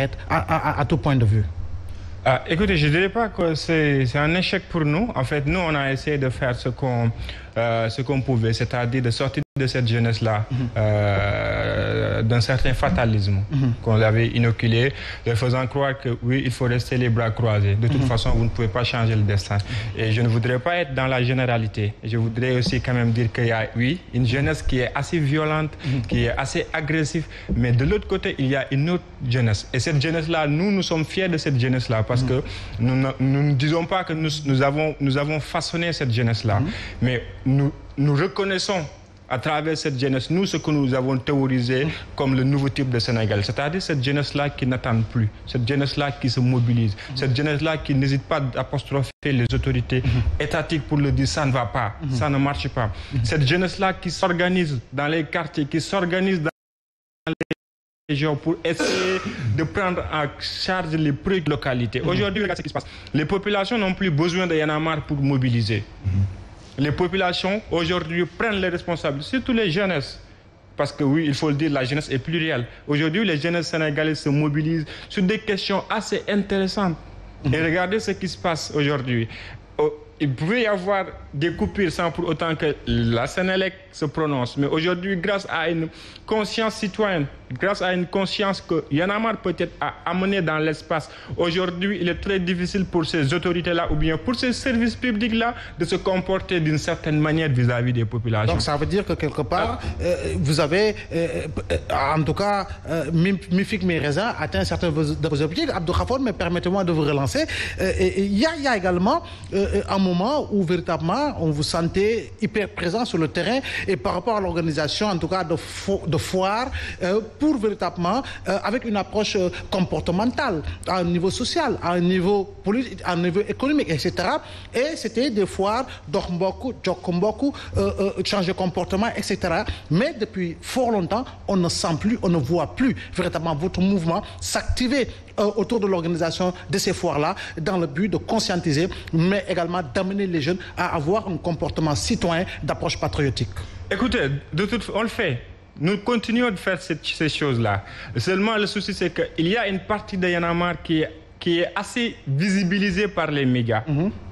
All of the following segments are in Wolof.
s'arrête à tout point de vue? Écoutez, je ne dirais pas que c'est un échec pour nous. En fait, nous, on a essayé de faire ce qu'on pouvait, c'est-à-dire de sortir de cette jeunesse-là, d'un certain fatalisme qu'on avait inoculé, leur faisant croire que oui, il faut rester les bras croisés. De toute façon, vous ne pouvez pas changer le destin. Et je ne voudrais pas être dans la généralité. Je voudrais aussi quand même dire qu'il y a, oui, une jeunesse qui est assez violente, qui est assez agressive, mais de l'autre côté, il y a une autre jeunesse. Et cette jeunesse-là, nous sommes fiers de cette jeunesse-là, parce que nous ne disons pas que nous avons façonné cette jeunesse-là, mais nous reconnaissons à travers cette jeunesse, nous, ce que nous avons théorisé comme le nouveau type de Sénégal. C'est-à-dire cette jeunesse-là qui n'attend plus, cette jeunesse-là qui se mobilise, cette jeunesse-là qui n'hésite pas à apostropher les autorités étatiques pour leur dire ça ne va pas, ça ne marche pas. Cette jeunesse-là qui s'organise dans les quartiers, qui s'organise dans les régions pour essayer de prendre en charge les prix de localité. Aujourd'hui, regardez ce qui se passe. Les populations n'ont plus besoin de Y'en a marre pour mobiliser. Les populations, aujourd'hui, prennent les responsabilités, surtout les jeunesses. Parce que oui, il faut le dire, la jeunesse est plurielle. Aujourd'hui, les jeunesses sénégalaises se mobilisent sur des questions assez intéressantes. Et regardez ce qui se passe aujourd'hui. Il pouvait y avoir des coupures sans pour autant que la Sénélec se prononce. Mais aujourd'hui, grâce à une conscience citoyenne, grâce à une conscience que Y'en a marre peut-être à amener dans l'espace, aujourd'hui, il est très difficile pour ces autorités-là ou bien pour ces services publics-là de se comporter d'une certaine manière vis-à-vis des populations. Donc ça veut dire que quelque part, vous avez, en tout cas, mi-figue, mi-raisin, atteint certains de vos objectifs. Abdou Khafor, mais permettez-moi de vous relancer. Il y a également un moment où véritablement on vous sentait hyper présent sur le terrain et par rapport à l'organisation, en tout cas de foires, pour véritablement, avec une approche comportementale, à un niveau social, à un niveau politique, à un niveau économique, etc. Et c'était des foires d'Ormboku, Djokomboku, change de comportement, etc. Mais depuis fort longtemps, on ne sent plus, on ne voit plus véritablement votre mouvement s'activer autour de l'organisation de ces foires-là, dans le but de conscientiser, mais également d'amener les jeunes à avoir un comportement citoyen d'approche patriotique. Écoutez, on le fait. Nous continuons de faire ces choses-là. Seulement, le souci, c'est qu'il y a une partie de Y'en a marre qui est assez visibilisée par les médias.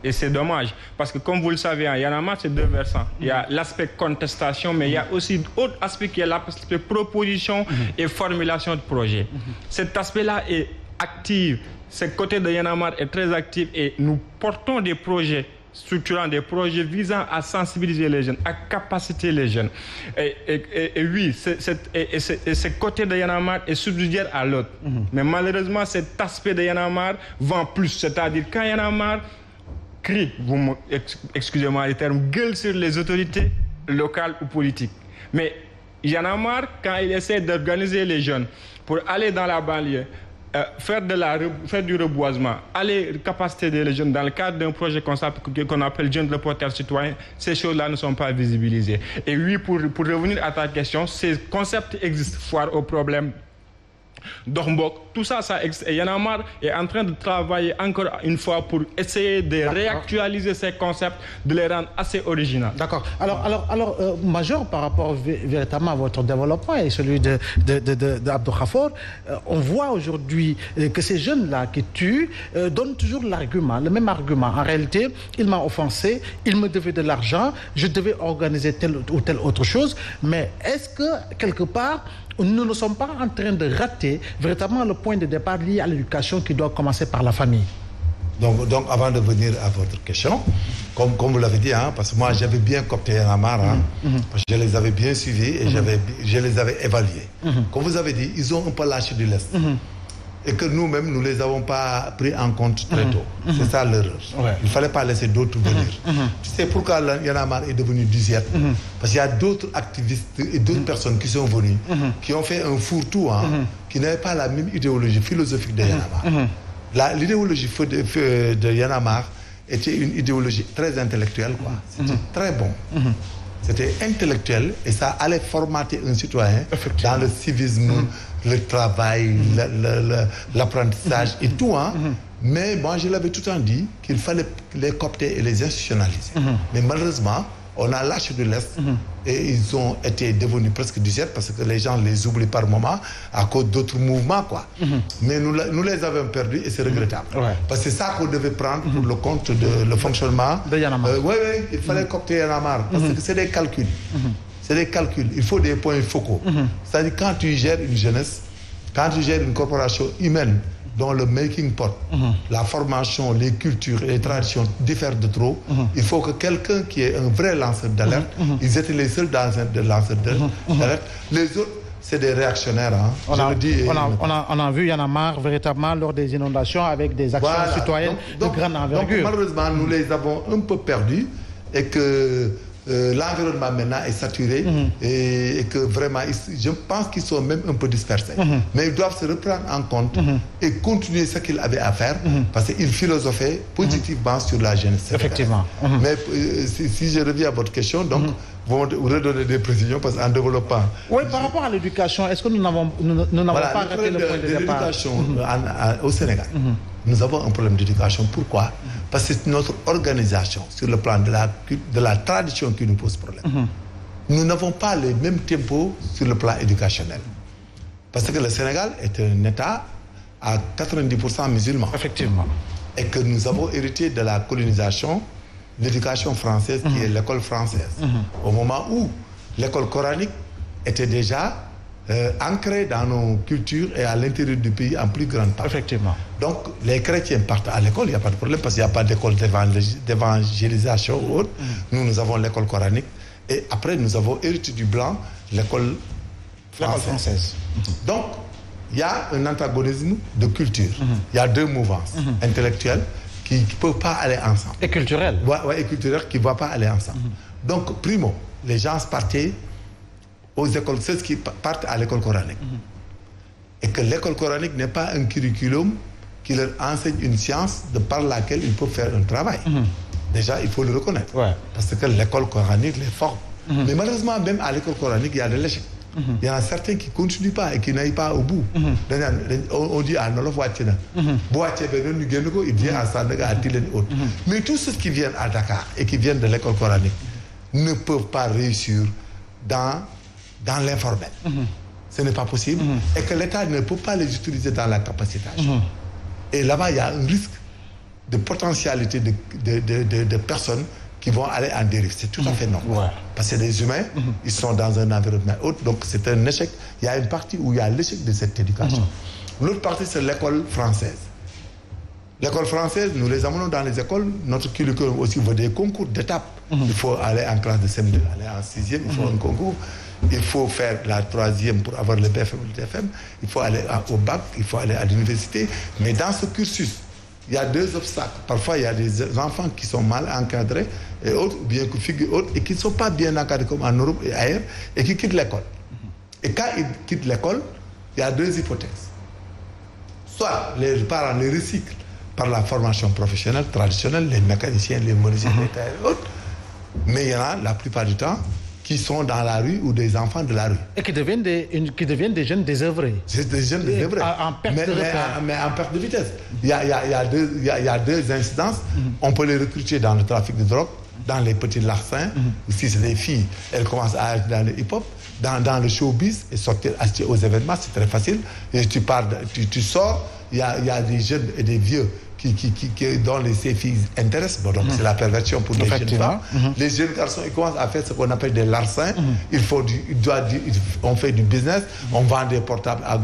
Et c'est dommage, parce que comme vous le savez, Y'en a marre, c'est deux versants. Il y a l'aspect contestation, mais il y a aussi autre aspect qui est l'aspect proposition et formulation de projet. Cet aspect-là est actif. Ce côté de Y'en a marre est très actif et nous portons des projets structurant, des projets visant à sensibiliser les jeunes, à capaciter les jeunes. Et oui, ce côté de Y'en a marre est subsidiaire à l'autre. Mais malheureusement, cet aspect de Y'en a marre vend plus. C'est-à-dire, quand Y'en a marre crie, excusez-moi les termes, gueule sur les autorités locales ou politiques. Mais Y'en a marre, quand il essaie d'organiser les jeunes pour aller dans la banlieue, faire du reboisement, aller capaciter les jeunes dans le cadre d'un projet qu'on appelle Jeune Reporter Citoyen, ces choses-là ne sont pas visibilisées. Et oui, pour revenir à ta question, ces concepts existent, foire au problème d'Ormbok, tout ça, ça existe. Et Y'en a marre est en train de travailler encore une fois pour essayer de réactualiser ces concepts, de les rendre assez originaux. D'accord. Alors Major, par rapport véritablement à votre développement et celui d'Abdou Khafor, on voit aujourd'hui que ces jeunes-là qui tuent donnent toujours l'argument, le même argument. En réalité, il m'a offensé, il me devait de l'argent, je devais organiser telle ou telle autre chose. Mais est-ce que, quelque part, nous ne sommes pas en train de rater véritablement le point de départ lié à l'éducation qui doit commencer par la famille? Donc avant de venir à votre question, comme vous l'avez dit, parce que moi j'avais bien coopté Y'en a marre, parce que je les avais bien suivis et je les avais évalués. Comme vous avez dit, ils ont un peu lâché du lest. Et que nous-mêmes, nous ne les avons pas pris en compte très tôt. C'est ça l'erreur. Il ne fallait pas laisser d'autres venir. Tu sais pourquoi Y'en a marre est devenu dixième? Parce qu'il y a d'autres activistes et d'autres personnes qui sont venues, qui ont fait un fourre-tout, qui n'avaient pas la même idéologie philosophique de Y'en a marre. L'idéologie de Y'en a marre était une idéologie très intellectuelle. C'était très bon. C'était intellectuel et ça allait formater un citoyen dans le civisme, le travail, l'apprentissage et tout. Mais moi, je l'avais tout le temps dit qu'il fallait les coopter et les institutionnaliser. Mais malheureusement, on a lâché de l'Est et ils ont été devenus presque 17 parce que les gens les oublient par moment à cause d'autres mouvements, quoi. Mais nous les avons perdus et c'est regrettable. Parce que c'est ça qu'on devait prendre pour le compte de le fonctionnement. De Y'en a marre. Oui, il fallait coopter Y'en a marre. Parce que c'est des calculs. C'est des calculs. Il faut des points focaux. C'est-à-dire quand tu gères une jeunesse, quand tu gères une corporation humaine, dont le making pot, la formation, les cultures et les traditions diffèrent de trop, il faut que quelqu'un qui est un vrai lanceur d'alerte, ils étaient les seuls lanceurs d'alerte. Les autres, c'est des réactionnaires. Hein. On a vu Y'en a marre véritablement lors des inondations avec des actions citoyennes de grande envergure. Donc malheureusement, nous les avons un peu perdus et que l'environnement maintenant est saturé et que vraiment, je pense qu'ils sont même un peu dispersés. Mais ils doivent se reprendre en compte et continuer ce qu'ils avaient à faire parce qu'ils philosophaient positivement sur la jeunesse. Effectivement. Mais si je reviens à votre question, donc, vous redonnez des précisions parce qu'en développant... Oui, par rapport à l'éducation, est-ce que nous n'avons pas raté le point de départ? L'éducation au Sénégal, nous avons un problème d'éducation. Pourquoi? Parce que c'est notre organisation sur le plan de la tradition qui nous pose problème. Nous n'avons pas les mêmes tempos sur le plan éducationnel. Parce que le Sénégal est un État à 90% musulman. Effectivement. Et que nous avons hérité de la colonisation, l'éducation française qui est l'école française. Au moment où l'école coranique était déjà ancrée dans nos cultures et à l'intérieur du pays en plus grande part. Effectivement. Donc, les chrétiens partent à l'école, il n'y a pas de problème parce qu'il n'y a pas d'école d'évangélisation ou autre. Nous avons l'école coranique et après, nous avons hérité du blanc, l'école française. Donc, il y a un antagonisme de culture. Il y a deux mouvances intellectuelles qui ne peuvent pas aller ensemble. Et culturelles. Oui, et culturelles qui ne vont pas aller ensemble. Donc, primo, les gens partaient aux écoles, ceux qui partent à l'école coranique. Et que l'école coranique n'est pas un curriculum qui leur enseigne une science de par laquelle ils peuvent faire un travail. Déjà, il faut le reconnaître. Parce que l'école coranique les forme. Mais malheureusement, même à l'école coranique, il y a de l'échec. Il y en a certains qui ne continuent pas et qui n'aillent pas au bout. On dit à Nolof Wachina, il vient à Sandaga, à Tilen et autres. Mais tous ceux qui viennent à Dakar et qui viennent de l'école coranique ne peuvent pas réussir dans l'informel. Ce n'est pas possible. Et que l'État ne peut pas les utiliser dans la capacitation. Et là-bas, il y a un risque de potentialité de personnes qui vont aller en dérive. C'est tout à fait normal. Parce que les humains, ils sont dans un environnement autre. Donc c'est un échec. Il y a une partie où il y a l'échec de cette éducation. L'autre partie, c'est l'école française. L'école française, nous les amenons dans les écoles. Notre curriculum aussi veut des concours d'étapes. Il faut aller en classe de CM2, aller en 6e, il faut un concours. Il faut faire la 3e pour avoir le BFM ou le TFM. Il faut aller au bac, il faut aller à l'université. Mais dans ce cursus, il y a deux obstacles. Parfois, il y a des enfants qui sont mal encadrés et autres, ou bien et qui ne sont pas bien encadrés comme en Europe et ailleurs, et qui quittent l'école. Et quand ils quittent l'école, il y a deux hypothèses. Soit les parents les recyclent par la formation professionnelle, traditionnelle, les mécaniciens, les menuisiers, les tailleurs et autres. Mais il y en a, la plupart du temps, qui sont dans la rue ou des enfants de la rue. Et qui deviennent des jeunes désœuvrés. C'est des jeunes désœuvrés. En perte de repère. Mais en perte de vitesse. Il y a deux incidences. On peut les recruter dans le trafic de drogue, dans les petits larcins. Si c'est des filles, elles commencent à être dans le hip-hop, dans le showbiz, et sortir assister aux événements, c'est très facile. Et tu sors, il y a des jeunes et des vieux dont ces filles intéressent. Bon, donc c'est la perversion pour les jeunes femmes. Les jeunes garçons, ils commencent à faire ce qu'on appelle des larcins. On fait du business, on vend des portables à